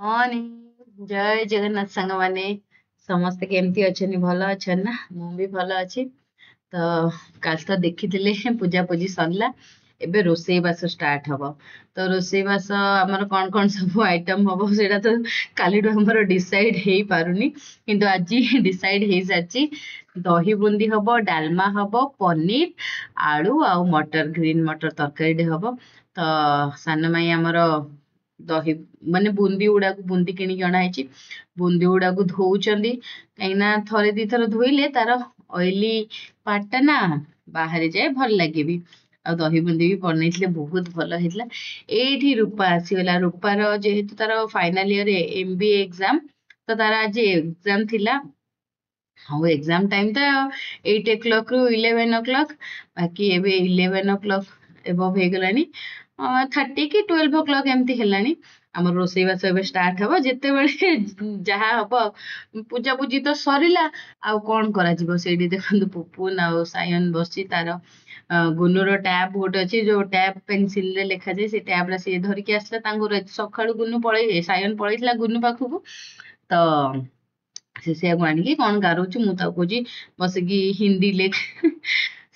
Morning जय जगन्नाथ सांग माने समस्ते केमती अछनी भलो अछन ना मु भी भलो अछि तो काल तो देखिथिले पूजा पूजी सरला एबे रोसई बास स्टार्ट हबो तो रोसई बास हमर कोन कोन सब आइटम हबो सेटा तो कालीडो हमर डिसाइड हेई पारुनी किंतु आज डिसाइड हेई साची दही बुंदी हबो डालमा हबो पनीर आलू आ मटर ग्रीन मटर तरकारी हबो तो सान माई हमर दही ମାନେ ବୁନ୍ଦି ଗୁଡାକୁ ବୁନ୍ଦି କିଣିକି ଅଣା ହେଇଛି ବୁନ୍ଦି ଗୁଡାକୁ ଧୋଉଛନ୍ତି କାହିଁକି ନା ଥରେ ଦିଥର ଧୋଇଲେ ତାର ଅଏଲି ପାର୍ଟ ଟା ନା ବାହାରି ଯାଏ ଭଲ ଲାଗେ ବି ଆଉ ଦହି ବୁନ୍ଦି ବି ବନେଇଥିଲେ ବହୁତ ଭଲ ହେଇଥିଲା ଏଇଠି ରୂପା ଆସିଗଲା ରୂପାର ଯେହେତୁ ତାର ଫାଇନାଲ ଇୟର MBA ଏକ୍ସାମ ତ ତାର ଆଜି ଏକ୍ସାମ ଥିଲା ଆଉ ଏକ୍ସାମ ଟାଇମ ତ 8 o'clock ରୁ 11 o'clock ବାକି ଏବେ 11 o'clock ଏବଭ ହେଇଗଲାଣି 30 କି 12 o'clock ଏମିତି ହେଲାଣି ଆମର ରୋଷେଇବାସ ଏବେ ଷ୍ଟାର୍ଟ ହବ ଯେତେବେଳେ ଯାହା ହବ ପୂଜା ପୂଜି ତ ସରିଲା ଆଉ କଣ କରାଯିବ ସେଇଠି ଦେଖନ୍ତୁ ପୁପୁନ ଆଉ ସାୟନ ବସିଛି ତାର ଗୁନୁର ଟ୍ୟାବ ଗୋଟେ ଅଛି ଯୋଉ ଟ୍ୟାବ ପେନସିଲ ରେ ଲେଖାଯାଏ ସେ ଟ୍ୟାବ ଟା ସିଏ ଧରିକି ଆସିଲା ତାଙ୍କୁ ସକାଳୁ ଗୁନୁ ସାୟନ ପଳେଇଥିଲା ଗୁନୁ ପାଖକୁ ତ ସେ ସେଆକୁ ଆଣିକି କଣ ଗାରଉଛି ମୁଁ ତାକୁ କହୁଛି ବସିକି ହିନ୍ଦୀ ଲେଖ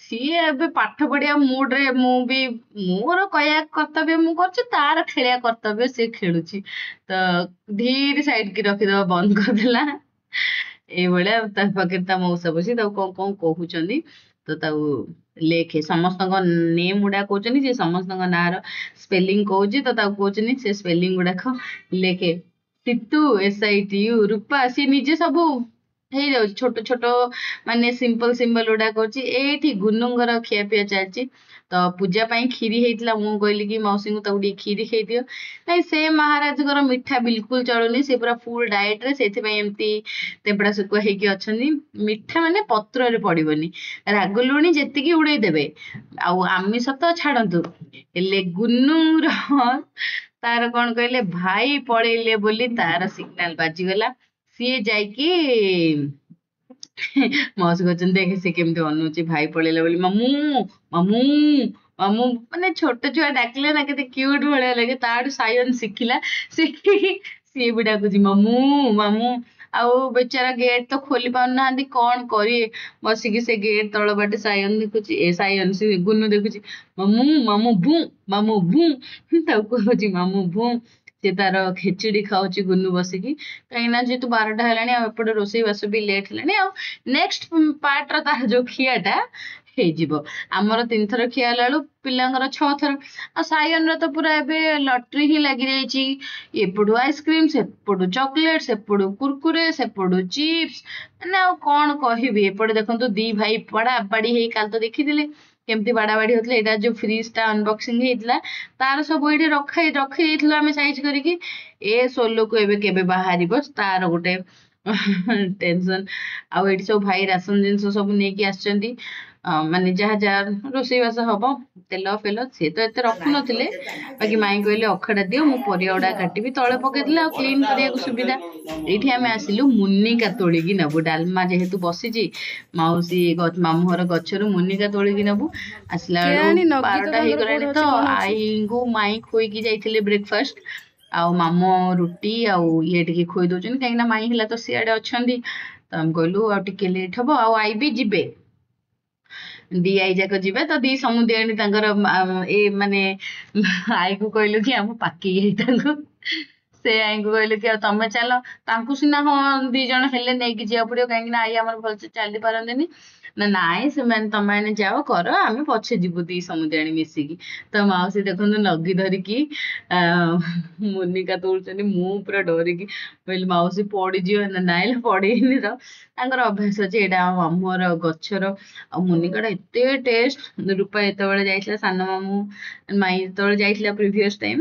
ସିଏ ଏବେ ପାଠ ପଢିବା ମୁଡରେ ମୁଁ ବି ମୋର କହିବା କର୍ତ୍ତବ୍ୟ ମୁଁ କରୁଛି ତାର ଖେଳିବା କର୍ତ୍ତବ୍ୟ ସେ ଖେଳୁଛି ତ ଧୀରେ ସାଇଡ କି ରଖିଦବା ବନ୍ଦ କରିଦେଲା ଏଇଭଳିଆ ତା ପାଖରେ ତା ମଉସା ବସି ତାକୁ କଣ କଣ କହୁଛନ୍ତି ତ ତାକୁ ଲେଖେ ସମସ୍ତଙ୍କ ନେମ୍ ଗୁଡା କହୁଛନ୍ତି ସେ ସମସ୍ତଙ୍କ ନାଁ ର ସ୍ପେଲିଂ କହୁଛି ତ ତାକୁ କହୁଛନ୍ତି ସେ ସ୍ପେଲିଂ ଗୁଡାକ ଲେଖେ ଟିଟୁ SITU ରୂପା ସିଏ ନିଜେ ସବୁ ହେଇଯାଉଛି ଛୋଟ ଛୋଟ ମାନେ ସିମ୍ପଲ ସିମ୍ବଲ ଗୁଡା କରୁଛି ଏଇଠି ଗୁନୁଙ୍କର ଖିଆ ପିଆ ଚାଲିଛି ତ ପୂଜା ପାଇଁ କ୍ଷୀରି ହେଇଥିଲା ମୁଁ କହିଲି କି ମାଉସୀଙ୍କୁ ତାକୁ ଟିକେ କ୍ଷୀରି ଖାଇଦିଅ ନାଇଁ ସେ ମହାରାଜଙ୍କର ମିଠା ବିଲକୁଲ ଚଳୁନି ସେ ପୁରା ଫୁଲ ଡାଏଟ ରେ ସେଥିପାଇଁ ଏମିତି ତେପଡା ଶୁଖୁଆ ହେଇକି ଅଛନ୍ତି ମିଠା ମାନେ ପତ୍ରରେ ପଡିବନି ରାଗ ଲୁଣି ଯେତିକି ଉଡେଇ ଦେବେ ଆଉ ଆମିଷ ତ ଛାଡନ୍ତୁ ହେଲେ ଗୁନୁର ତାର କଣ କହିଲେ ଭାଇ ପଳେଇଲେ ବୋଲି ତାର ସିଗ୍ନାଲ ବାଜିଗଲା ସିଏ ଯାଇକି ମାଉସୀ କହୁଛନ୍ତି ଦେଖେ ସେ କେମିତି ଅନଉଛି ଭାଇ ପଳେଇଲା ବୋଲି ମାମୁଁ ମାମୁଁ ମାମୁଁ ମାନେ ଛୋଟ ଛୁଆ ଡାକିଲେ ନା କେତେ କ୍ୟୁଟ ଭଳିଆ ଲାଗେ ତାଠୁ ସାୟନ ଶିଖିଲା ଶିଖିକି ସିଏ ବି ଡାକୁଛି ମାମୁଁ ମାମୁଁ ଆଉ ବେଚାରା ଗେଟ୍ ତ ଖୋଲି ପାରୁନାହାନ୍ତି କଣ କରିବେ ବସିକି ସେ ଗେଟ୍ ତଳ ବାଟେ ସାୟନ ଦେଖୁଛି ସାୟନ ସେ ଗୁନୁ ଦେଖୁଛି ମାମୁଁ ମାମୁଁ ଭୁଁ ମାମୁଁ ଭୁଁ ତାକୁ କହୁଛି ମାମୁଁ ଭୁଁ ସେ ତାର ଖେଚୁଡି ଖାଉଛି ଗୁନୁ ବସିକି କାହିଁକି ନା ଯେହେତୁ 12ଟା ହେଲାଣି ଆଉ ଏପଟେ ରୋଷେଇ ବାସ ବି ଲେଟ୍ ହେଲାଣି ଆଉ ନେକ୍ସଟ ପାର୍ଟର ତାର ଯୋଉ ଖିଆଟା ହେଇଯିବ ଆମର 3 ଥର ଖିଆ ହେଲା ବେଳୁ ପିଲାଙ୍କର 6 ଥର ଆଉ ସାୟନର ତ ପୁରା ଏବେ ଲଟରୀ ହିଁ ଲାଗି ଯାଇଛି ଏପଟୁ ଆଇସ୍କ୍ରିମ ସେପଟୁ ଚକୋଲେଟ ସେପଟୁ କୁରକୁରେ ସେପଟୁ ଚିପ୍ସ ମାନେ ଆଉ କଣ କହିବି ଏପଟେ ଦେଖନ୍ତୁ ଦି ଭାଇ ବାଡି ହେଇ କାଲି ତ ଦେଖିଥିଲେ କେମିତି ବାଡାବାଡି ହଉଥିଲେ ଏଇଟା ଯୋଉ ଫ୍ରିଜ ଟା ଅନବକ୍ସିଂ ହେଇଥିଲା ତାର ସବୁ ଏଇଠି ରଖିଦେଇଥିଲୁ ଆମେ ସାଇଜ କରିକି ଏ ସୋଲୋକୁ ଏବେ କେବେ ବାହାରିବ ତାର ଗୋଟେ ଟେନସନ ଆଉ ଏଇଠି ସବୁ ଭାଇ ରାସନ ଜିନିଷ ସବୁ ନେଇକି ଆସିଛନ୍ତି ମାନେ ଯାହା ଯାହା ରୋଷେଇବାସ ହବ ତେଲ ଫେଲ ସିଏ ତ ଏତେ ରଖୁନଥିଲେ ବାକି ମାଇଁ କହିଲେ ଅଖାଡା ଦିଅ ମୁଁ ପରିବା ଗୁଡା କାଟିବି ତଳେ ପକେଇଥିଲେ ଆଉ କ୍ଲିନ କରିବାକୁ ସୁବିଧା ଏଇଠି ଆମେ ଆସିଲୁ ମୁନିକା ତୋଳିକି ନବୁ ଡାଲମା ଯେହେତୁ ବସିଛି ମାଉସୀ ମାମୁଁ ଘର ଗଛରୁ ମୁନିକା ତୋଳିକି ନବୁ ଆସିଲା ବେଳୁ କେଜାଣି ନଗି ତ 12ଟା ତାଙ୍କର ହେଇଗଲାଣି କୋଉଠି ତ ଅଛି କଣ ଅଛି ଆଈଙ୍କୁ ମାଇଁ ଖୋଇକି ଯାଇଥିଲେ ବ୍ରେକଫାଷ୍ଟ ଆଉ ମାମୁଁ ରୁଟି ଆଉ ଇଏ ଟିକେ ଖୋଇ ଦଉଛନ୍ତି କାହିଁକି ନା ମାଇଁ ହେଲା ତ ସିଆଡେ ଅଛନ୍ତି ତ ଆମେ କହିଲୁ ଆଉ ଟିକେ ଲେଟ୍ ହବ ଆଉ ଆଈ ବି ଯିବେ ଦି ଆଈ ଯାକ ଯିବେ ତ ଦି ସମୁଦିଆଣୀ ତାଙ୍କର ଏ ମାନେ ଆଈକୁ କହିଲୁ କି ଆମ ପାକି ତାଙ୍କୁ ସେ ଆଈଙ୍କୁ କହିଲେ କି ଆଉ ତମେ ଚାଲ ତାଙ୍କୁ ସିନା ହଁ 2 ଜଣ ହେଲେ ନେଇକି ଯିବାକୁ ପଡିବ କାହିଁକି ନା ଆଈ ଆମର ଭଲସେ ଚାଲି ପାରନ୍ତିନି ନା ନାଇଁ ସେମାନେ ତମେ ଯାଅ କର ଆମେ ପଛେ ଯିବୁ ଦି ସମୁଦିଆଣୀ ମିଶିକି ତ ମାଉସୀ ଦେଖନ୍ତୁ ନଗି ଧରିକି ଆ ମୁନିକା ତୋଳୁଛନ୍ତି ମୁଁ ପୁରା ଡରିକି କହିଲି ମାଉସୀ ପଡିଯିବ ନା ନାଇଁ ପଡେଇନି ତ ତାଙ୍କର ଅଭ୍ୟାସ ଅଛି ଏଇଟା ଆମ ମାମୁଁର ଗଛର ଆଉ ମୁନିକାଟା ଏତେ ଟେଷ୍ଟ ରୂପା ଯେତେବେଳେ ଯାଇଥିଲା ସାନ ମାମୁଁ ମାଇଁ ଯେତେବେଳେ ଯାଇଥିଲା ପ୍ରିଭିୟସ ଟାଇମ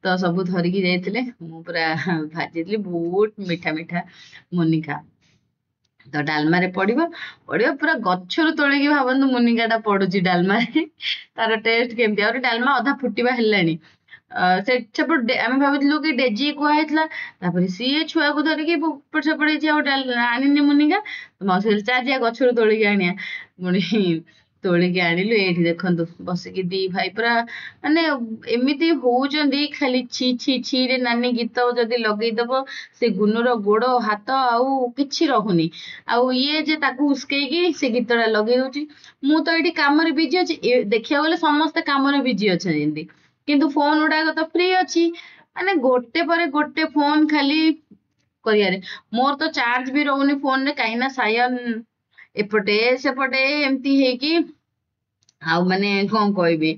ତ ସବୁ ଧରିକି ଯାଇଥିଲେ ମୁଁ ପୁରା ଭାଜିଥିଲି ବହୁତ ମିଠା ମିଠା ମୁନିକା ତ ଡାଲମାରେ ପଡିବ ପଡିବ ପୁରା ଗଛରୁ ତୋଳିକି ଭାବନ୍ତୁ ମୁନିକା ଟା ପଡୁଛି ଡାଲମାରେ ତାର ଟେଷ୍ଟ କେମିତି ଆହୁରି ଡାଲମା ଅଧା ଫୁଟିବା ହେଲାଣି ସେପଟେ ଆମେ ଭାବିଥିଲୁ କି ଡେଜି କୁହା ହେଇଥିଲା ତାପରେ ସିଏ ଛୁଆକୁ ଧରିକି ଏପଟ ସେପଟ ହେଇଛି ଆଉ ଆଣିନି ମୁନିକା ମାଉସୀ କହିଲେ ଚା ଯିବା ଗଛରୁ ତୋଳିକି ଆଣିବା ପୁଣି ତୋଳିକି ଆଣିଲୁ। ଏଇଠି ଦେଖନ୍ତୁ ବସିକି ଦି ଭାଇ ପୁରା ମାନେ ଏମିତି ହଉଛନ୍ତି, ଖାଲି ଛି ଛି ଛି ରେ ନାନୀ ଗୀତ ଯଦି ଲଗେଇଦବ ସେ ଗୁନୁର ଗୋଡ ହାତ ଆଉ କିଛି ରହୁନି। ଆଉ ଇଏ ଯେ ତାକୁ ଉସ୍କେଇକି ସେ ଗୀତଟା ଲଗେଇ ଦଉଛି। ମୁଁ ତ ଏଇଠି କାମରେ ବିଜି ଅଛି। ଦେଖିବାକୁ ଗଲେ ସମସ୍ତେ କାମରେ ବିଜି ଅଛନ୍ତି, କିନ୍ତୁ ଫୋନ ଗୁଡାକ ତ ଫ୍ରି ଅଛି। ମାନେ ଗୋଟେ ପରେ ଗୋଟେ ଫୋନ ଖାଲି କରିବାରେ। ମୋର ତ ଚାର୍ଜ ବି ରହୁନି ଫୋନରେ, କାହିଁକି ନା ସାୟନ ଏପଟେ ସେପଟେ ଏମିତି ହେଇକି ଆଉ ମାନେ କଣ କହିବି,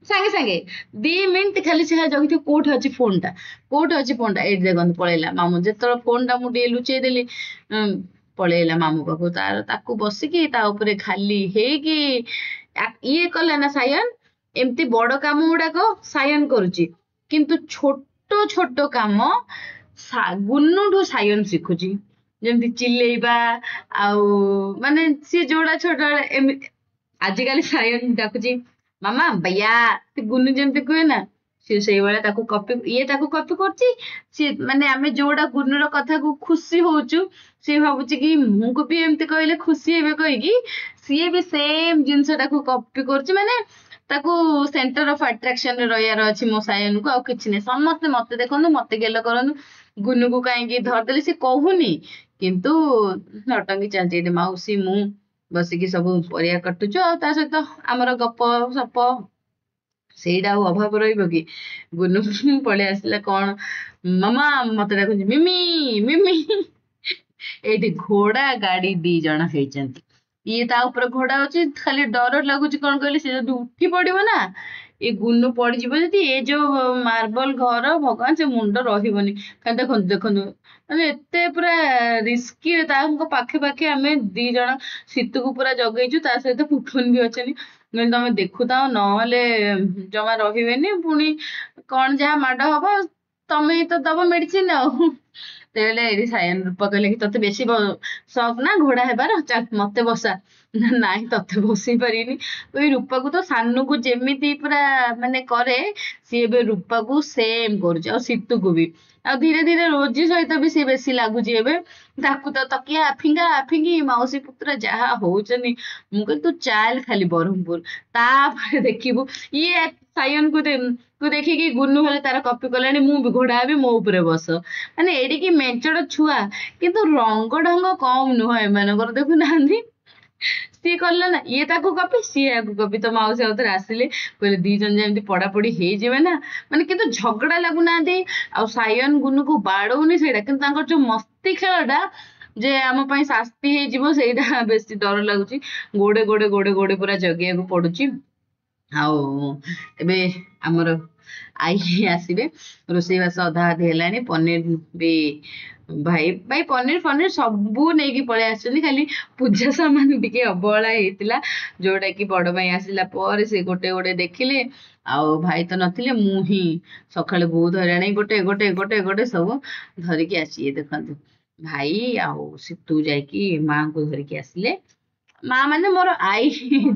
ସାଙ୍ଗେ ସାଙ୍ଗେ 2 ମିନିଟ ଖାଲି ସେ ଜଗିଥିବ କୋଉଠି ଅଛି ଫୋନଟା, କୋଉଠି ଅଛି ଫୋନଟା। ଏଇଠି ଦେଖନ୍ତୁ ପଳେଇଲା ମାମୁଁ। ଯେତେବେଳେ ଫୋନଟା ମୁଁ ଟିକେ ଲୁଚେଇ ଦେଲି ପଳେଇଲା ମାମୁଁ ପାଖକୁ। ତାକୁ ବସିକି ତା ଉପରେ ଖାଲି ହେଇକି ଇଏ କଲା ନା ସାୟନ। ଏମିତି ବଡ କାମ ଗୁଡାକ ସାୟନ କରୁଛି, କିନ୍ତୁ ଛୋଟ ଛୋଟ କାମ ଗୁନୁଠୁ ସାୟନ ଶିଖୁଛି। ଯେମିତି ଚିଲେଇବା, ଆଉ ମାନେ ସିଏ ଯୋଉଟା ଛୋଟ ଆଜିକାଲି ସାୟନ ଡାକୁଛି ମାମା ଭैୟା, ଗୁନୁ ଯେମିତି କୁହେ ନା, ସିଏ ସେଇଭଳିଆ ତାକୁ ତାକୁ କପି କରୁଛି। ସିଏ ମାନେ ଆମେ ଯୋଉଟା ଗୁନୁର କଥାକୁ ଖୁସି ହଉଛୁ, ସିଏ ଭାବୁଛି କି ମୁଁ ବି ଏମିତି କହିଲେ ଖୁସି ହେବେ କହିକି ସିଏ ବି ସେମ ଜିନିଷଟାକୁ କପି କରୁଛି। ମାନେ ତାକୁ ସେଣ୍ଟର ଅଫ ଆଟ୍ରାକ୍ସନରେ ରହିବାର ଅଛି ମୋ ସାୟନକୁ, ଆଉ କିଛି ନାହିଁ। ସମସ୍ତେ ମତେ ଦେଖନ୍ତୁ, ମତେ ଗେଲ କରନ୍ତୁ, ଗୁନୁକୁ କାହିଁକି ଧରିଦେଲି ସେ କହୁନି, କିନ୍ତୁ ନଟଙ୍ଗୀ ଚାଲିଛି। ଏଠି ମାଉସୀ ମୁଁ ବସିକି ସବୁ ପରିବା କାଟୁଛୁ, ଆଉ ତା ସହିତ ଆମର ଗପ ସପ ସେଇଟା ଆଉ ଅଭାବ ରହିବ କି। ଗୁନୁ ପଳେଇ ଆସିଲା, କଣ ମାମା ମତେ ଡାକୁଛି ମିମି ମିମି। ଏଇଠି ଘୋଡା ଗାଡି 2 ଜଣ ହେଇଛନ୍ତି। ଇଏ ତା ଉପରେ ଘୋଡା ଅଛି, ଖାଲି ଡର ଲାଗୁଛି କଣ କହିଲେ, ସେ ଯଦି ଉଠି ପଡିବ ନା ଏ ଗୁନୁ ପଡିଯିବ ଯଦି। ଏ ଯୋଉ ମାର୍ବଲ ଘର ଭଗବାନ, ସେ ମୁଣ୍ଡ ରହିବନି। କାରଣ ଦେଖନ୍ତୁ ଦେଖନ୍ତୁ ମାନେ ଏତେ ପୁରା ରିସ୍କି। ତାଙ୍କ ପାଖେ ପାଖେ ଆମେ 2 ଜଣ ଶୀତକୁ ପୁରା ଜଗେଇଛୁ, ତା ସହିତ ପୁପୁନ ବି ଅଛନ୍ତି। ତମେ ଦେଖୁଥାଅ, ନହେଲେ ଜମା ରହିବେନି। ପୁଣି କଣ ଯାହା ମାଡ ହବ, ତମେ ତ ଦବ ମେଡିସିନ ଆଉ। ତେବେଳେ ଏଠି ସାୟନ ରୂପା କହିଲେ କି ତତେ ବେଶୀ ସକ ନା ଘୋଡା ହେବାର, ଚାଲ ମତେ ବସା। ନାଇଁ ତତେ ବସେଇ ପାରିବିନି। ଏଇ ରୂପାକୁ ତ ସାନୁକୁ ଯେମିତି ପୁରା ମାନେ କରେ, ସିଏ ଏବେ ରୂପାକୁ ସେମ କରୁଛି, ଆଉ ଶୀତୁକୁ ବି। ଆଉ ଧୀରେ ଧୀରେ ରୋଜି ସହିତ ବି ସିଏ ବେଶୀ ଲାଗୁଛି ଏବେ। ତାକୁ ତ ତକିଆ ଫିଙ୍ଗା ଫିଙ୍ଗି ମାଉସୀ ପୁତୁରା ଯାହା ହଉଛନ୍ତି। ମୁଁ କହିଲି ତୁ ଚାଲ ଖାଲି ବରହମପୁର, ତାପରେ ଦେଖିବୁ। ଇଏ ସାୟନକୁ ଦେଖିକି ଗୁନୁ ହେଲେ ତାର କପି କଲାଣି, ମୁଁ ବି ଘୋଡା ହେବି, ମୋ ଉପରେ ବସ। ମାନେ ଏଡିକି ମେଞ୍ଚଡ ଛୁଆ, କିନ୍ତୁ ରଙ୍ଗ ଢଙ୍ଗ କମ ନୁହଁ ଏମାନଙ୍କର, ଦେଖୁନାହାନ୍ତି। ସିଏ କଲା ନା, ଇଏ ତାକୁ କପି, ସିଏ ୟାକୁ କପି। ତ ମାଉସୀ ଆଉଥରେ ଆସିଲେ, କହିଲେ 2 ଜଣ ଯେମିତି ପଢାପଢି ହେଇଯିବେ ନା, ମାନେ କିନ୍ତୁ ଝଗଡା ଲାଗୁନାହାନ୍ତି। ଆଉ ସାୟନ ଗୁନୁକୁ ବାଡଉନି ସେଇଟା, କିନ୍ତୁ ତାଙ୍କର ଯୋଉ ମସ୍ତି ଖେଳଟା ଯେ ଆମ ପାଇଁ ଶାସ୍ତି ହେଇଯିବ, ସେଇଟା ବେଶୀ ଡର ଲାଗୁଛି। ଗୋଡେ ଗୋଡେ ଗୋଡେ ଗୋଡେ ପୁରା ଜଗିବାକୁ ପଡୁଛି। ଆଉ ଏବେ ଆମର ଆଇ ଆସିବେ, ରୋଷେଇବାସ ଅଧା ଅଧି ହେଲାଣି। ପନିର ବି ଭାଇ ଭାଇ ପନିର ଫନିର ସବୁ ନେଇକି ପଳେଇ ଆସିଛନ୍ତି। ଖାଲି ପୂଜା ସାମାନ ଟିକେ ଅବହେଳା ହେଇଥିଲା, ଯୋଉଟା କି ବଡ ଭାଇ ଆସିଲା ପରେ ସେ ଗୋଟେ ଗୋଟେ ଦେଖିଲେ। ଆଉ ଭାଇ ତ ନଥିଲେ, ମୁଁ ହିଁ ସକାଳେ ବହୁତ ହଇରାଣ ଗୋଟେ ଗୋଟେ ଗୋଟେ ଗୋଟେ ସବୁ ଧରିକି ଆସିବେ। ଦେଖନ୍ତୁ ଭାଇ ଆଉ ସିତୁ ଯାଇକି ମାଙ୍କୁ ଧରିକି ଆସିଲେ। ମା ମାନେ ମୋର ଆଈ,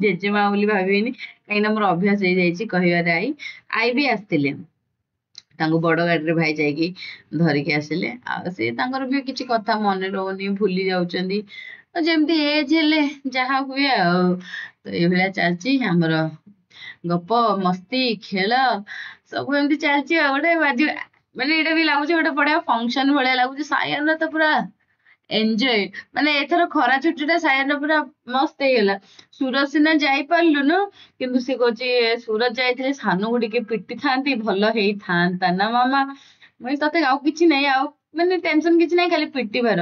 ଜେଜେମା ବୋଲି ଭାବିବେନି, କାହିଁକିନା ମୋର ଅଭ୍ୟାସ ହେଇଯାଇଛି କହିବାରେ ଆଈ। ଆଈ ବି ଆସିଥିଲେ, ତାଙ୍କୁ ବଡ ଗାଡିରେ ଭାଇ ଯାଇକି ଧରିକି ଆସିଲେ। ଆଉ ସେ ତାଙ୍କର ବି କିଛି କଥା ମନେ ରହୁନି, ଭୁଲି ଯାଉଛନ୍ତି। ତ ଯେମିତି ଏଜ ହେଲେ ଯାହା ହୁଏ ଆଉ। ତ ଏଇଭଳିଆ ଚାଲିଛି ଆମର ଗପ ମସ୍ତି ଖେଳ, ସବୁ ଏମିତି ଚାଲିଛି। ଆଉ ଗୋଟେ ବାଜି ମାନେ ଏଇଟା ବି ଲାଗୁଛି ଗୋଟେ ବଢିଆ ଫଙ୍କସନ ଭଳିଆ ଲାଗୁଛି। ସାୟନ ତ ପୁରା ଏଞ୍ଜୟ, ମାନେ ଏଥର ଖରା ଛୁଟି ଟା ସାୟନ ପୁରା ମସ୍ତ ହେଇଗଲା। ସୁରତ ସିନା ଯାଇପାରିଲୁନୁ, କିନ୍ତୁ ସେ କହୁଛି ସୁରତ ଯାଇଥିଲେ ସାନୁକୁ ଟିକେ ପିଟିଥାନ୍ତି, ଭଲ ହେଇଥାନ୍ତା ନା ମାମା। ମୁଁ ତତେ ଆଉ କିଛି ନାହିଁ, ଆଉ ମାନେ ଟେନସନ କିଛି ନାହିଁ, ଖାଲି ପିଟିବାର।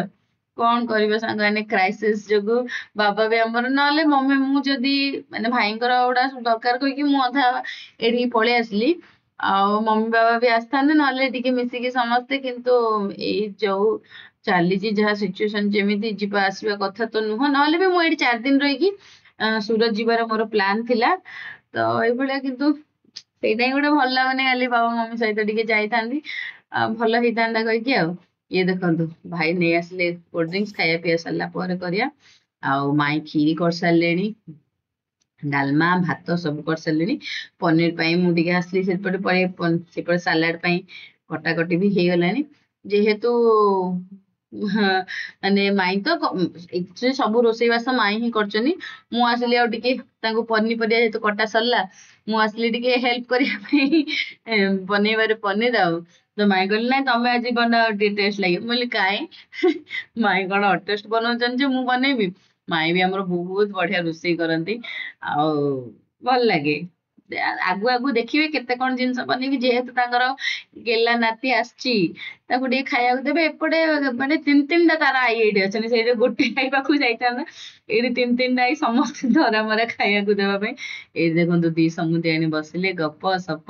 କଣ କରିବ ସାଙ୍ଗମାନେ, କ୍ରାଇସିସ ଯୋଗୁ ବାବା ବି ଆମର, ନହେଲେ ମମି ମୁଁ ଯଦି ମାନେ ଭାଇଙ୍କର ଗୁଡା ଦରକାର କହିକି ମୁଁ ଅଧା ଏଠିକି ପଳେଇ ଆସିଲି। ଆଉ ମମି ବାବା ବି ଆସିଥାନ୍ତେ, ନହେଲେ ଟିକେ ମିଶିକି ସମସ୍ତେ। କିନ୍ତୁ ଏଇ ଯୋଉ ଚାଲିଛି ଯାହା ସିଚୁଏସନ, ଯେମିତି ଯିବା ଆସିବା କଥା ତ ନୁହଁ। ନହେଲେ ବି ମୁଁ ଏଇଠି 4 ଦିନ ରହିକି ସୁରତ ଯିବାର ମୋର ପ୍ଲାନ ଥିଲା। ତ ଏଇଭଳିଆ, କିନ୍ତୁ ସେଇଟା ହିଁ ଗୋଟେ ଭଲ ଲାଗୁନି। ଖାଲି ବାବା ମମି ସହିତ ଟିକେ ଯାଇଥାନ୍ତି, ଭଲ ହେଇଥାନ୍ତା କହିକି ଆଉ। ଇଏ ଦେଖନ୍ତୁ ଭାଇ ନେଇ ଆସିଲେ କୋଲ୍ଡ ଡ୍ରିଙ୍କସ, ଖାଇବା ପିଇବା ସାରିଲା ପରେ କରିବା। ଆଉ ମାଇଁ କ୍ଷୀରି କରିସାରିଲେଣି, ଡାଲମା ଭାତ ସବୁ କରିସାରିଲେଣି। ପନିର ପାଇଁ ମୁଁ ଟିକେ ଆସିଲି ସେପଟେ ସାଲାଡ ପାଇଁ କଟାକଟି ବି ହେଇଗଲାଣି। ଯେହେତୁ ହଁ, ମାନେ ମାଇଁ ତ actually ସବୁ ରୋଷେଇବାସ ମାଇଁ ହିଁ କରୁଛନ୍ତି। ମୁଁ ଆସିଲି ଆଉ ଟିକେ ତାଙ୍କୁ ପନିପରିବା ଯେହେତୁ କଟା ସରିଲା, ମୁଁ ଆସିଲି ଟିକେ ହେଲ୍ପ କରିବା ପାଇଁ ବନେଇବାରେ ପନିର ଆଉ। ତ ମାଇଁ କହିଲେ ନାଇଁ ତମେ ଆଜି ବନାଅ ଟିକେ ଟେଷ୍ଟ ଲାଗିବ। ମୁଁ କହିଲି କାଇଁ ମାଇଁ କଣ ଅଟେଷ୍ଟ ବନଉଛନ୍ତି ଯେ ମୁଁ ବନେଇବି? ମାଇଁ ବି ଆମର ବହୁତ ବଢିଆ ରୋଷେଇ କରନ୍ତି ଆଉ ଭଲ ଲାଗେ। ଆଗୁ ଆଗୁ ଦେଖିବେ କେତେ କଣ ଜିନିଷ ବନେଇବି, ଯେହେତୁ ତାଙ୍କର ଗେଲା ନାତି ଆସିଛି ତାକୁ ଟିକେ ଖାଇବାକୁ ଦେବେ। ଏପଟେ ମାନେ ତିନି ତିନିଟା ତାର ଆଇ ଏଇଠି ଅଛନ୍ତି, ସେଇଠି ଗୋଟେ ଖାଇବାକୁ ଯାଇଥାନ୍ତା, ଏଇଠି ତିନି ତିନିଟା ଆଇ ସମସ୍ତେ ଧରା ମରା ଖାଇବାକୁ ଦେବା ପାଇଁ। ଏଇଠି ଦେଖନ୍ତୁ ଦି ସମୁଦି ଆଣି ବସିଲେ ଗପ ସପ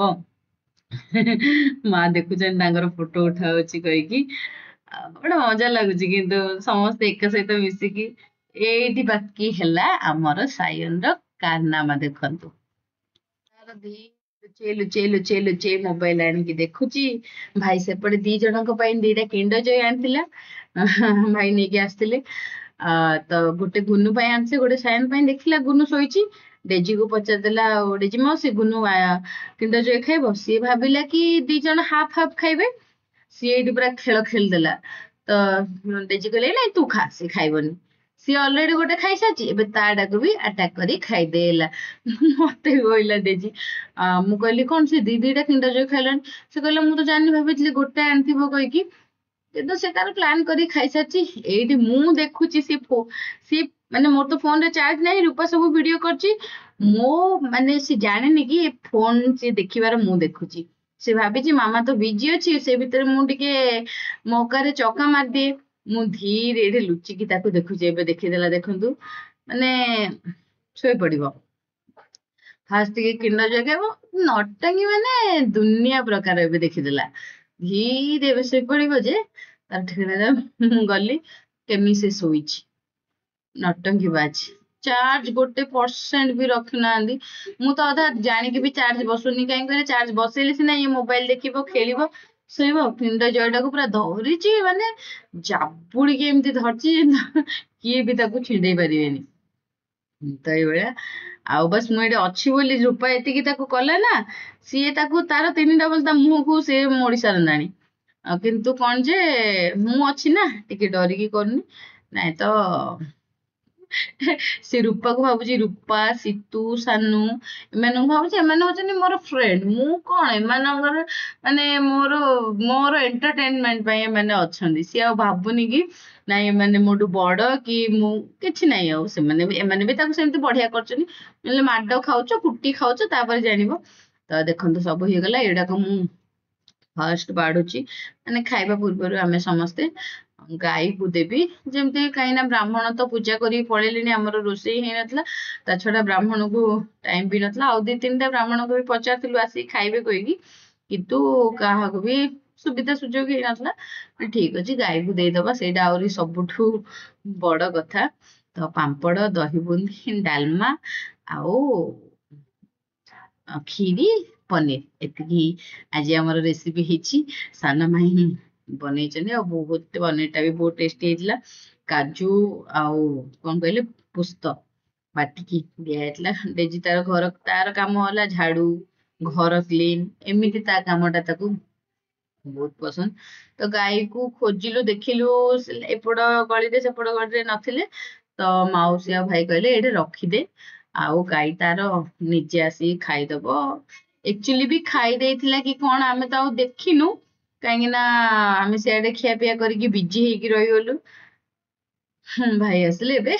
ମା ଦେଖୁଛନ୍ତି ତାଙ୍କର ଫଟୋ ଉଠା ହଉଛି କହିକି। ଗୋଟେ ମଜା ଲାଗୁଛି କିନ୍ତୁ ସମସ୍ତେ ଏକା ସହିତ ମିଶିକି। ଏଇଠି ବାକି ହେଲା ଆମର ସାୟନ ର କାରନାମା ଦେଖନ୍ତୁ। ତାର ଦି ଲୁଚେଇ ଲୁଚେଇ ଲୁଚେଇ ଲୁଚେଇ ମୋବାଇଲ ଆଣିକି ଦେଖୁଛି। ଭାଇ ସେପଟେ ଦି ଜଣଙ୍କ ପାଇଁ ଦିଟା କିଣ୍ଡର ଜୟ ଆଣିଥିଲା। ଭାଇ ନେଇକି ଆସିଥିଲେ। ତ ଗୋଟେ ଗୁନୁ ପାଇଁ ଆଣିছে, ଗୋଟେ ସାୟନ ପାଇଁ। ଦେଖିଲା ଗୁନୁ ଶୋଇଛି, ଡେଜିକୁ ପଚାରିଦେଲା ଆଉ ଡେଜି ମାଉସୀ ଗୁନୁ କିଣ୍ଡର ଜୟ ଖାଇବ? ସିଏ ଭାବିଲା କି ଦି ଜଣ ହାଫ ହାଫ ଖାଇବେ। ସିଏ ଏଇଠି ପୁରା ଖେଳ ଖେଳିଦେଲା। ତ ଡେଜି କହିଲେ ନାଇଁ ତୁ ଖା, ସିଏ ଖାଇବନି। ସିଏ ଅଲରେଡି ଗୋଟେ ଖାଇସାରିଛି, ଏବେ ତାଟାକୁ ବି ଆଟାକ କରି ଖାଇଦେଲା। ମତେ କହିଲା ଡେଜି, ମୁଁ କହିଲି କଣ ସେ ଦିଟା କିଣ୍ଡର ଜୟ ଖାଇଲାଣି? ସେ କହିଲା ମୁଁ ତ ଜାଣିନି, ଭାବିଥିଲି ଗୋଟେ ଆଣିଥିବ କହିକି। କିନ୍ତୁ ସେ ତାର ପ୍ଲାନ୍ କରି ଖାଇସାରିଛି। ଏଇଠି ମୁଁ ଦେଖୁଛି ସିଏ ମାନେ ମୋର ତ ଫୋନରେ ଚାର୍ଜ ନାହିଁ, ରୂପା ସବୁ ଭିଡିଓ କରୁଛି। ମୋ ମାନେ ସେ ଜାଣିନି କି ଫୋନ ସେ ଦେଖିବାର ମୁଁ ଦେଖୁଛି। ସେ ଭାବିଛି ମାମା ତ ବିଜି ଅଛି, ସେ ଭିତରେ ମୁଁ ଟିକେ ମୌକାରେ ଚକା ମାରିଦିଏ। ମୁଁ ଧୀରେ ଏଠି ଲୁଚିକି ତାକୁ ଦେଖୁଛି। ଏବେ ଦେଖିଦେଲା ଦେଖନ୍ତୁ, ମାନେ ଶୋଇପଡିବ। ଫାଷ୍ଟ ଟିକେ କିଣ୍ଡର ଜୟ ଖାଇବ, ନଟଙ୍ଗୀ ମାନେ ଦୁନିଆ ପ୍ରକାର ଏବେ ଦେଖିଦେଲା। ଧୀରେ ଏବେ ଶୋଇପଡିବ ଯେ ତାର ଠିକଣା ନାହିଁ। ମୁଁ ଗଲି କେମିତି ସେ ଶୋଇଛି, ନଟଙ୍ଗୀ ବାଜ। ଚାର୍ଜ 1% ବି ରଖିନାହାନ୍ତି। ମୁଁ ତ ଅଧା ଜାଣିକି ବି ଚାର୍ଜ ବସୁନି, କାହିଁକି କହିଲେ ଚାର୍ଜ ବସେଇଲେ ସିନା ଇଏ ମୋବାଇଲ ଦେଖିବ, ଖେଳିବ, ଶୋଇବ। କିଣ୍ଡର ଜୟଟାକୁ ପୁରା ଧରିଛି, ମାନେ ଜାବୁଡିକି ଏମିତି ଧରିଛି, କିଏ ବି ତାକୁ ଛିଣ୍ଡେଇ ପାରିବେନି। ତ ଏଇଭଳିଆ। ଆଉ ବାସ୍ ମୁଁ ଏଠି ଅଛି ବୋଲି ରୂପା ଏତିକି ତାକୁ କଲା ନା, ସିଏ ତାକୁ ତାର ତିନି ଡବଲ ତା ମୁହଁକୁ ସେ ମୋଡି ସାରନ୍ତାଣି। କିନ୍ତୁ କଣ ଯେ ମୁଁ ଅଛି ନା, ଟିକେ ଡରିକି କରୁନି। ନାଇଁ ତ ସେ ରୂପାକୁ ଭାବୁଛି, ରୂପା ସିତୁ ସାନୁ ଏମାନଙ୍କୁ ଭାବୁଛି ଏମାନେ ହଉଛନ୍ତି ମୋର ଫ୍ରେଣ୍ଡ। ମୁଁ କଣ ଏମାନଙ୍କର ମାନେ ମୋର ମୋର ଏଣ୍ଟରଟେନମେଣ୍ଟ ପାଇଁ ଏମାନେ ଅଛନ୍ତି। ସିଏ ଆଉ ଭାବୁନି କି ନାଇଁ ଏମାନେ ମୋଠୁ ବଡ କି ମୁଁ କିଛି ନାହିଁ। ଆଉ ଏମାନେ ବି ତାକୁ ସେମିତି ବଢିଆ କରୁଛନ୍ତି। ନହେଲେ ମାଡ ଖାଉଛ, କୁଟି ଖାଉଛ, ତାପରେ ଜାଣିବ। ତ ଦେଖନ୍ତୁ ସବୁ ହେଇଗଲା। ଏଇଟାକୁ ମୁଁ ଫାଷ୍ଟ ବାଢୁଛି, ମାନେ ଖାଇବା ପୂର୍ବରୁ ଆମେ ସମସ୍ତେ ଗାଈକୁ ଦେବି। ଯେମିତି କାହିଁକି ନା ବ୍ରାହ୍ମଣ ତ ପୂଜା କରିକି ପଳେଇଲେଣି, ଆମର ରୋଷେଇ ହେଇନଥିଲା। ତା ଛଡା ବ୍ରାହ୍ମଣକୁ ଟାଇମ ବି ନଥିଲା। ଆଉ ଦି ତିନିଟା ବ୍ରାହ୍ମଣଙ୍କୁ ବି ପଚାରିଥିଲୁ ଆସିକି ଖାଇବେ କହିକି, କିନ୍ତୁ କାହାକୁ ବି ସୁବିଧା ସୁଯୋଗ ହେଇନଥିଲା। ଠିକ ଅଛି ଗାଈକୁ ଦେଇଦବା, ସେଇଟା ଆହୁରି ସବୁଠୁ ବଡ କଥା। ତ ପାମ୍ପଡ, ଦହି ବୁନ୍ଦି, ଡାଲମା ଆଉ କ୍ଷୀରି, ପନିର, ଏତିକି ଆଜି ଆମର ରେସିପି ହେଇଛି। ସାନ ମାଇଁ ବନେଇଛନ୍ତି, ଆଉ ବହୁତ ପନିରଟା ବି ବହୁତ ଟେଷ୍ଟି ହେଇଥିଲା। କାଜୁ ଆଉ କଣ କହିଲେ ପୁସ୍ତ ବାଟିକି ଦିଆଯାଇଥିଲା। ଡେଜି ତାର କାମ ହେଲା ଝାଡୁ, ଘର କ୍ଲିନ, ଏମିତି ତା କାମଟା ତାକୁ ବହୁତ ପସନ୍ଦ। ତ ଗାଈକୁ ଖୋଜିଲୁ, ଦେଖିଲୁ ଏପଟ ଗଳିରେ ସେପଟ ଗଳିରେ ନଥିଲେ। ତ ମାଉସୀ ଆଉ ଭାଇ କହିଲେ ଏଇଠି ରଖିଦେ, ଆଉ ଗାଈ ତାର ନିଜେ ଆସିକି ଖାଇଦବ। ଏକ୍ଚୁଆଲି ବି ଖାଇ ଦେଇଥିଲା କି କଣ ଆମେ ତ ଆଉ ଦେଖିନୁ, କାହିଁକି ନା ଆମେ ସିଆଡେ ଖିଆପିଆ କରିକି ବିଜି ହେଇକି ରହିଗଲୁ। ଭାଇ ଆସିଲେ ଏବେ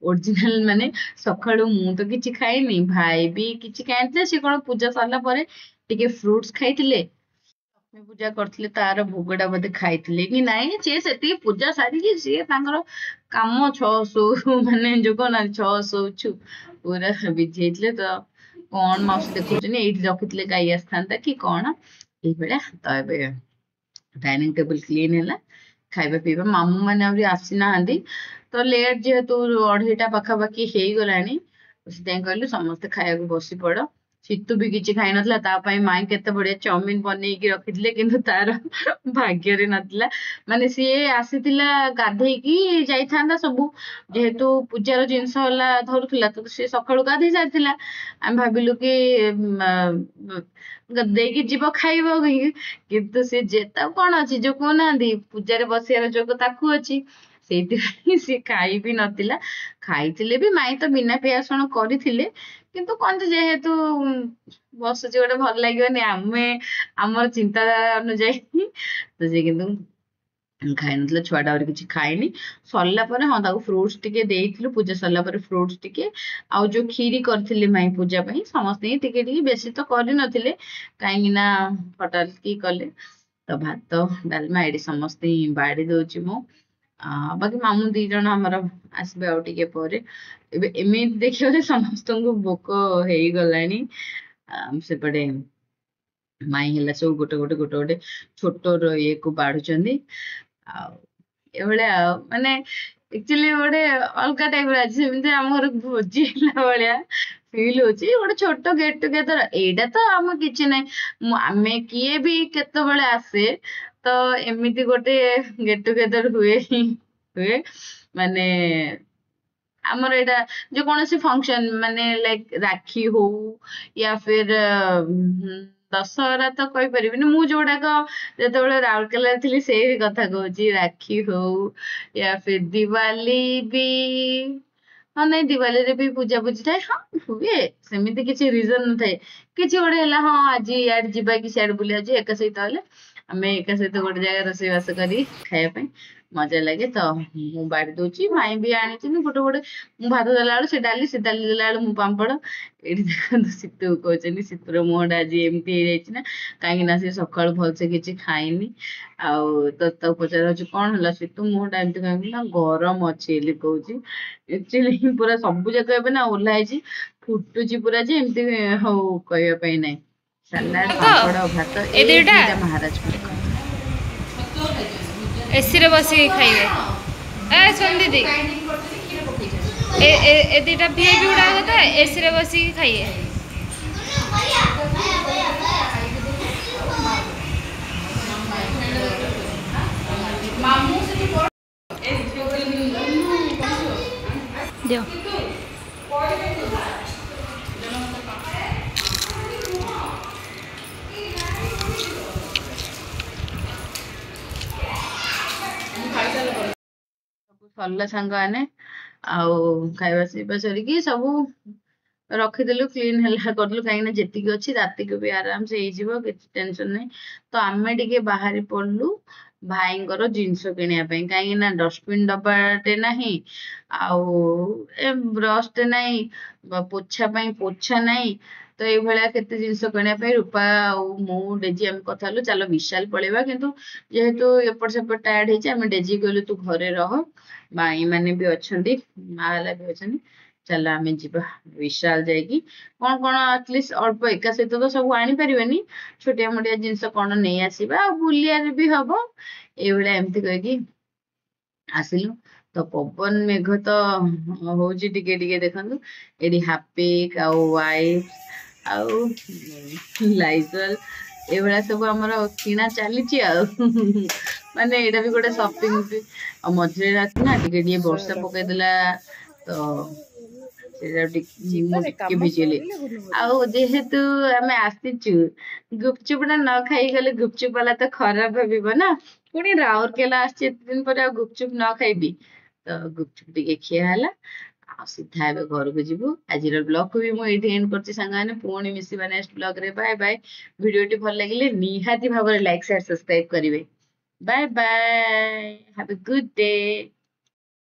ଓରିଜିନାଲ, ମାନେ ସକାଳୁ ମୁଁ ତ କିଛି ଖାଇନି, ଭାଇ ବି କିଛି ଖାଇନଥିଲେ। ସେ କଣ ପୂଜା ସରିଲା ପରେ ଟିକେ ଫ୍ରୁଟସ ଖାଇଥିଲେ। ଲକ୍ଷ୍ମୀ ପୂଜା କରିଥିଲେ, ତାର ଭୋଗ ଟା ବୋଧେ ଖାଇଥିଲେ କି ନାଇଁ। ସିଏ ସେତିକି ପୂଜା ସାରିକି ସିଏ ତାଙ୍କର କାମ ମାନେ ଯୋଗ ନା ଛଅ ପୁରା ବିଜି ହେଇଥିଲେ। ତ କଣ ମାଉସୀ ଦେଖଉଛନ୍ତି, ଏଇଠି ରଖିଥିଲେ ଗାଈ ଆସିଥାନ୍ତା କି କଣ ଏଇଭଳିଆ। ତ ଏବେ ଡାଇନିଂ ଟେବୁଲ କ୍ଲିନ ହେଲା, ଖାଇବା ପିଇବା। ମାମୁଁ ମାନେ ଆହୁରି ଆସିନାହାନ୍ତି, ତ ଲେଟ୍ ଯେହେତୁ 2:30 ପାଖାପାଖି ହେଇଗଲାଣି, ସେଥିପାଇଁ କହିଲୁ ସମସ୍ତେ ଖାଇବାକୁ ବସି ପଡ। ସିତୁ ବି କିଛି ଖାଇ ନଥିଲା, ତା ପାଇଁ ମାଇଁ କେତେ ବଢିଆ ଚାଉମିନ ବନେଇକି ରଖିଥିଲେ, କିନ୍ତୁ ତାର ଭାଗ୍ୟରେ ନଥିଲା। ମାନେ ସିଏ ଆସିଥିଲା ଗାଧେଇକି ଯାଇଥାନ୍ତା ସବୁ, ଯେହେତୁ ପୂଜାର ଜିନିଷ ହେଲା ଧରୁଥିଲା, ତ ସିଏ ସକାଳୁ ଗାଧେଇ ସାରିଥିଲା। ଆମେ ଭାବିଲୁ କି ଦେଇକି ଯିବ ଖାଇବ କହିକି, କିନ୍ତୁ ସେ ତାକୁ କଣ ଅଛି, ଯୋଉ କହୁନାହାନ୍ତି ପୂଜାରେ ବସିବାର ଯୋଗ ତାକୁ ଅଛି, ସେଇଥିପାଇଁ ସିଏ ଖାଇ ବି ନଥିଲା। ଖାଇଥିଲେ ବି ମାଇଁ ତ ବିନା ପିଆଜ ରସୁଣ କରିଥିଲେ, କିନ୍ତୁ କଣ ଯେ ଯେହେତୁ ବସୁଛି ଗୋଟେ ଭଲ ଲାଗିବନି, ଆମର ଚିନ୍ତାଧାରା ଅନୁଯାୟୀ, ତ ସେ କିନ୍ତୁ ଖାଇନଥିଲା। ଛୁଆଟା ଆହୁରି କିଛି ଖାଇନି। ସରିଲା ପରେ ହଁ ତାକୁ ଫ୍ରୁଟ୍ସ ଟିକେ ଦେଇଥିଲୁ, ପୂଜା ସରିଲା ପରେ ଫ୍ରୁଟ୍ସ ଟିକେ, ଆଉ ଯୋଉ କ୍ଷୀରି କରିଥିଲି ମାଇଁ ପୂଜା ପାଇଁ ସମସ୍ତଙ୍କୁ ଟିକେ ଟିକେ, ବେଶୀ ତ କରିନଥିଲେ କାହିଁକି ନା ହଠାତ୍ କି କଲେ। ତ ଭାତ ଡାଲମା ଏଇଠି ସମସ୍ତେ ବାଢି ଦଉଛି ମୁଁ। ବାକି ମାମୁଁ 2 ଜଣ ଆମର ଆସିବେ ଆଉ ଟିକେ ପରେ। ଏବେ ଏମିତି ଦେଖିବାକୁ ସମସ୍ତଙ୍କୁ ଭୋକ ହେଇଗଲାଣି। ସେପଟେ ମାଇଁ ହେଲା ସବୁ ଗୋଟେ ଛୋଟ ଇଏକୁ ବାଢୁଛନ୍ତି। ଆଉ ଏଭଳିଆ ଆଉ ମାନେ ଆକ୍ଚୁଆଲି ଗୋଟେ ଅଲଗା ଟାଇପ ର ଅଛି, ସେମିତି ଆମ ଘର ଭୋଜି ହେଲା ଭଳିଆ ଫିଲ୍ ହଉଛି। ଗୋଟେ ଛୋଟ ଗେଟ୍ ଟୁଗେଦର, ଏଇଟା ତ ଆମ କିଛି ନାହିଁ। ଆମେ କିଏ ବି କେତେବେଳେ ଆସେ, ତ ଏମିତି ଗୋଟେ ଗେଟ୍ ଟୁଗେଦର ହୁଏ ହିଁ ହୁଏ। ମାନେ ଆମର ଏଇଟା ଯେକୌଣସି ଫଙ୍କସନ, ମାନେ ଲାଇକ ରାକ୍ଷୀ ହଉ ୟା ଫିର ଦଶହରା ତ କହିପାରିବିନି, ମୁଁ ଯୋଉଗୁଡାକ ଯେତେବେଳେ ରାଉରକେଲାରେ ଥିଲି ସେଇ କଥା କହୁଛି, ରାକ୍ଷୀ ହଉ ୟା ଫିର ଦିୱାଲି ବି, ହଁ ନାଇଁ ଦିୱାଲିରେ ବି ପୂଜା ପୂଜି ଥାଏ, ହଁ ହୁଏ, ସେମିତି କିଛି ରିଜନ ନଥାଏ। କିଛି ଗୋଟେ ହେଲା, ହଁ ଆଜି ଇଆଡେ ଯିବା କି ସିଆଡେ ବୁଲିବା, ଯେ ଏକା ସହିତ ହେଲେ ଆମେ ଏକା ସହିତ ଗୋଟେ ଜାଗାରେ ରୋଷେଇବାସ କରି ଖାଇବା ପାଇଁ ମଜା ଲାଗେ। ତ ମୁଁ ବାଢି ଦଉଛି, ମାଇଁ ବି ଆଣିଛନ୍ତି ଗୋଟେ, ମୁଁ ଭାତ ଦେଲା ବେଳୁ ସେ ଡାଲି ଦେଲା ବେଳୁ ମୁଁ ପାମ୍ପଡ। ଏଇଠି ଦେଖନ୍ତୁ ଶୀତୁ କହୁଛନ୍ତି, ଶୀତୁର ମୁହଁଟା ଆଜି ଏମିତି ହେଇଯାଇଛି ନା, କାହିଁକି ନା ସେ ସକାଳୁ ଭଲସେ କିଛି ଖାଇନି। ଆଉ ତାକୁ ପଚାରୁଛି କଣ ହେଲା ଶୀତୁ ମୁହଁଟା ଏମିତି, କାହିଁକି ନା ଗରମ ଅଛି ବୋଲି କହୁଛି। ଆକ୍ଚୁଆଲି ପୁରା ସବୁ ଯାକ ଏବେ ନା ଓହ୍ଲା ହେଇଛି, ଫୁଟୁଛି ପୁରା, ଯେ ଏମିତି ହଉ କହିବା ପାଇଁ ନାହିଁ। ସାଲାଡ ତ ପାମ୍ପଡ ଭାତ ଏ ଏଇ ଦୁଇଟା ଦିଟା ମହାରାଜଙ୍କୁ ଦେଖନ୍ତୁ। ଏସିରେ ବସିକି ଖାଇବେ। ଏ ଶୁଣ ଦିଦି, ଏ ଦୁଇଟା ଭିଆଇପି ଗୁଡ଼ାକ ତ ଏସିରେ ବସିକି ଖାଇବେ। ଦିଅ। ସବୁ ସରିଲା ସାଙ୍ଗମାନେ, ଆଉ ଖାଇବା ପିଇବା ସରିକି ସବୁ ରଖିଦେଲୁ, କ୍ଲିନ ହେଲା କରିଦେଲୁ, କାହିଁକି ନା ଯେତିକି ଅଛି ରାତିକୁ ବି ଆରାମସେ ହେଇଯିବ, କିଛି ଟେନସନ ନାହିଁ। ତ ଆମେ ଟିକେ ବାହାରି ପଡିଲୁ ଭାଇଙ୍କର ଜିନିଷ କିଣିବା ପାଇଁ, କାହିଁକି ନା ଡଷ୍ଟବିନ ଡବାଟେ ନାହିଁ, ଆଉ ଏ ବ୍ରଶଟେ ନାହିଁ, ପୋଛା ପାଇଁ ପୋଛା ନାହିଁ। ତ ଏଇଭଳିଆ କେତେ ଜିନିଷ କିଣିବା ପାଇଁ ରୂପା ଆଉ ମୁଁ ଡେଜି ଆମେ କଥା ହେଲୁ, ଚାଲ ବିଶାଲ ପଳେଇବା। କିନ୍ତୁ ଯେହେତୁ ଏପଟ ସେପଟ ଟାୟାର୍ଡ ହେଇଛି, ଆମେ ଡେଜି କହିଲୁ ତୁ ଘରେ ରହ, ମାଇଁ ମାନେ ବି ଅଛନ୍ତି, ମା ହେଲା ବି ଅଛନ୍ତି, ଚାଲ ଆମେ ଯିବା ବିଶାଲ। ଯାଇକି କଣ କଣ ଆଟଲିଷ୍ଟ ଅଳ୍ପ, ଏକା ସହିତ ତ ସବୁ ଆଣିପାରିବେନି, ଛୋଟିଆ ମୋଟିଆ ଜିନିଷ କଣ ନେଇ ଆସିବା, ଆଉ ବୁଲିବାରେ ବି ହବ। ଏଇଭଳିଆ ଏମିତି କହିକି ଆସିଲୁ। ତ ପବନ ମେଘ ତ ହଉଛି ଟିକେ ଟିକେ, ଦେଖନ୍ତୁ ଏଠି ହାପିକ ଆଉ ୱାଇପ୍ସ ଆଉ ଲାଇଜଲ ଏଇଭଳିଆ ସବୁ ଆମର କିଣା ଚାଲିଛି ଆଉ। ମାନେ ଏଇଟା ବି ଗୋଟେ ସପିଙ୍ଗ ବି। ଆଉ ମଝିରେ ରାତି ନା ଟିକେ ଟିକେ ବର୍ଷା ପକେଇଦେଲା, ତ ସେଇଟା ମୁଁ ଟିକେ ଭିଜିଗଲି। ଆଉ ଯେହେତୁ ଆମେ ଆସିଛୁ, ଗୁପଚୁପ ଟା ନ ଖାଇଗଲେ ଗୁପଚୁପ ବାଲା ତ ଖରାପ ଭାବିବ ନା, ପୁଣି ରାଉରକେଲା ଆସିଛି ଏତେ ଦିନ ପରେ, ଆଉ ଗୁପଚୁପ ନ ଖାଇବି। ତ ଗୁପଚୁପ ଟିକେ ଖିଆ ହେଲା, ଆଉ ସିଧା ଏବେ ଘରକୁ ଯିବୁ। ଆଜିର ବ୍ଲଗକୁ ବି ମୁଁ ଏଇଠି ଏଣ୍ଡ କରୁଛି ସାଙ୍ଗମାନେ, ପୁଣି ମିଶିବା ନେକ୍ସଟ ବ୍ଲଗରେ। Bye bye. ଭିଡିଓଟି ଭଲ ଲାଗିଲେ ନିହାତି ଭାବରେ ଲାଇକ୍ ସେୟାର ସବସ୍କ୍ରାଇବ କରିବେ। Bye bye, have a good day.